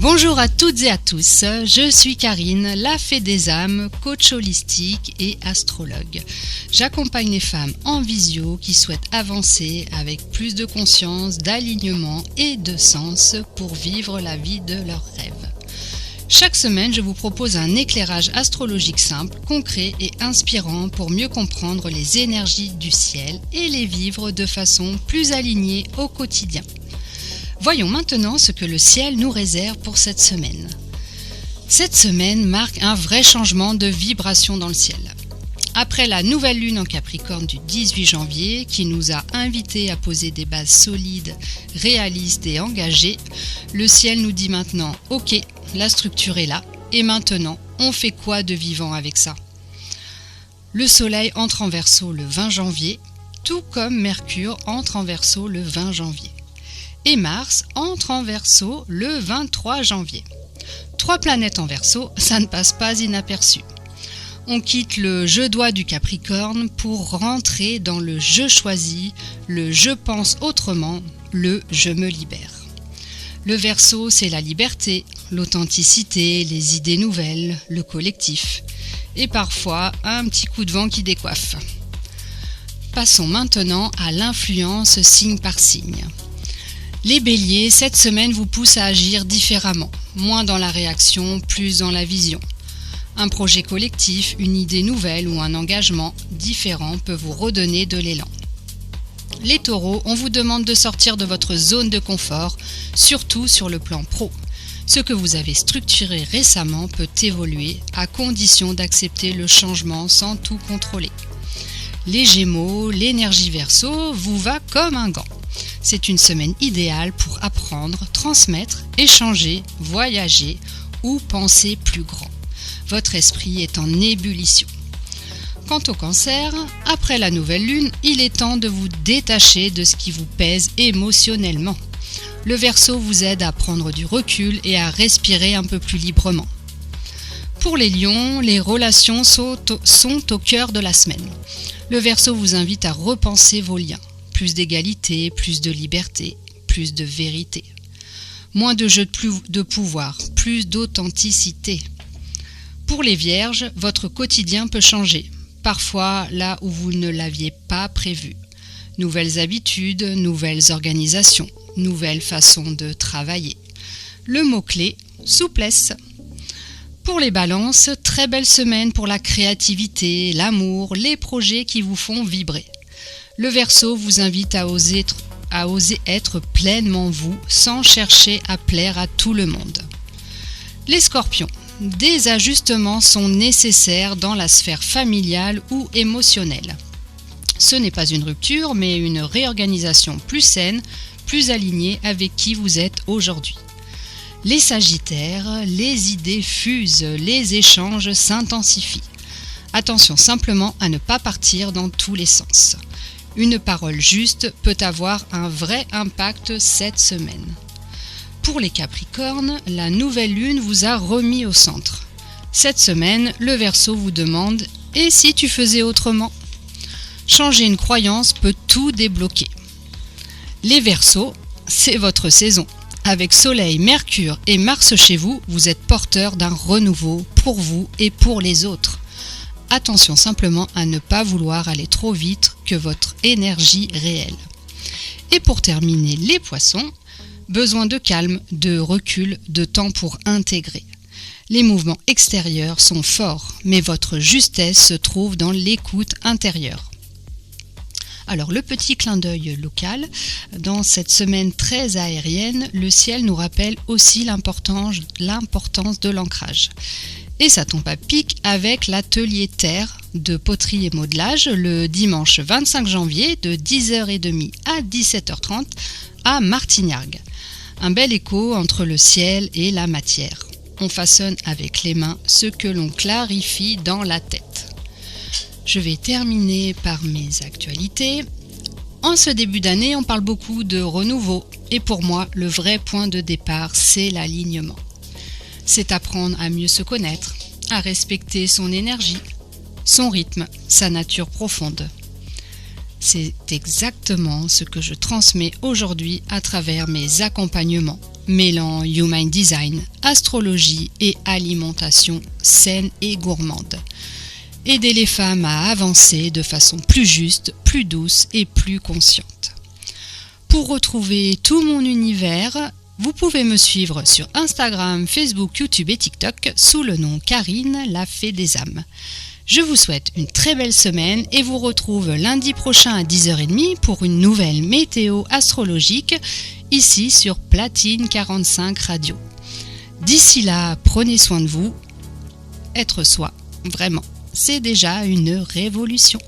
Bonjour à toutes et à tous, je suis Karine, la fée des âmes, coach holistique et astrologue. J'accompagne les femmes en visio qui souhaitent avancer avec plus de conscience, d'alignement et de sens pour vivre la vie de leurs rêves. Chaque semaine, je vous propose un éclairage astrologique simple, concret et inspirant pour mieux comprendre les énergies du ciel et les vivre de façon plus alignée au quotidien. Voyons maintenant ce que le ciel nous réserve pour cette semaine. Cette semaine marque un vrai changement de vibration dans le ciel. Après la nouvelle lune en Capricorne du 18 janvier, qui nous a invités à poser des bases solides, réalistes et engagées, le ciel nous dit maintenant « Ok, la structure est là, et maintenant, on fait quoi de vivant avec ça ?» Le soleil entre en Verseau le 20 janvier, tout comme Mercure entre en Verseau le 20 janvier. Et Mars entre en Verseau le 23 janvier. 3 planètes en Verseau, ça ne passe pas inaperçu. On quitte le « je dois » du Capricorne pour rentrer dans le « je choisis », le « je pense autrement », le « je me libère ». Le Verseau, c'est la liberté, l'authenticité, les idées nouvelles, le collectif. Et parfois, un petit coup de vent qui décoiffe. Passons maintenant à l'influence signe par signe. Les béliers, cette semaine vous pousse à agir différemment, moins dans la réaction, plus dans la vision. Un projet collectif, une idée nouvelle ou un engagement différent peut vous redonner de l'élan. Les taureaux, on vous demande de sortir de votre zone de confort, surtout sur le plan pro. Ce que vous avez structuré récemment peut évoluer à condition d'accepter le changement sans tout contrôler. Les gémeaux, l'énergie Verseau vous va comme un gant. C'est une semaine idéale pour apprendre, transmettre, échanger, voyager ou penser plus grand. Votre esprit est en ébullition. Quant au cancer, après la nouvelle lune, il est temps de vous détacher de ce qui vous pèse émotionnellement. Le Verseau vous aide à prendre du recul et à respirer un peu plus librement. Pour les lions, les relations sont au cœur de la semaine. Le Verseau vous invite à repenser vos liens. Plus d'égalité, plus de liberté, plus de vérité. Moins de jeu de pouvoir, plus d'authenticité. Pour les vierges, votre quotidien peut changer, parfois là où vous ne l'aviez pas prévu. Nouvelles habitudes, nouvelles organisations, nouvelles façons de travailler. Le mot-clé, souplesse. Pour les balances, très belle semaine pour la créativité, l'amour, les projets qui vous font vibrer. Le Verseau vous invite à oser être pleinement vous, sans chercher à plaire à tout le monde. Les scorpions, des ajustements sont nécessaires dans la sphère familiale ou émotionnelle. Ce n'est pas une rupture, mais une réorganisation plus saine, plus alignée avec qui vous êtes aujourd'hui. Les sagittaires, les idées fusent, les échanges s'intensifient. Attention simplement à ne pas partir dans tous les sens. Une parole juste peut avoir un vrai impact cette semaine. Pour les Capricornes, la nouvelle lune vous a remis au centre. Cette semaine, le Verseau vous demande « Et si tu faisais autrement ?» Changer une croyance peut tout débloquer. Les Verseaux, c'est votre saison. Avec Soleil, Mercure et Mars chez vous, vous êtes porteur d'un renouveau pour vous et pour les autres. Attention simplement à ne pas vouloir aller trop vite que votre énergie réelle. Et pour terminer, les poissons, besoin de calme, de recul, de temps pour intégrer. Les mouvements extérieurs sont forts, mais votre justesse se trouve dans l'écoute intérieure. Alors le petit clin d'œil local, dans cette semaine très aérienne, le ciel nous rappelle aussi l'importance de l'ancrage. Et ça tombe à pic avec l'atelier terre de poterie et modelage le dimanche 25 janvier de 10h30 à 17h30 à Martignargues. Un bel écho entre le ciel et la matière. On façonne avec les mains ce que l'on clarifie dans la tête. Je vais terminer par mes actualités. En ce début d'année, on parle beaucoup de renouveau. Et pour moi, le vrai point de départ, c'est l'alignement. C'est apprendre à mieux se connaître, à respecter son énergie, son rythme, sa nature profonde. C'est exactement ce que je transmets aujourd'hui à travers mes accompagnements, mêlant Human Design, astrologie et alimentation saine et gourmande. Aider les femmes à avancer de façon plus juste, plus douce et plus consciente. Pour retrouver tout mon univers, vous pouvez me suivre sur Instagram, Facebook, YouTube et TikTok sous le nom Karine, la Fée des âmes. Je vous souhaite une très belle semaine et vous retrouve lundi prochain à 10h30 pour une nouvelle météo astrologique ici sur Platine 45 Radio. D'ici là, prenez soin de vous. Être soi, vraiment, c'est déjà une révolution.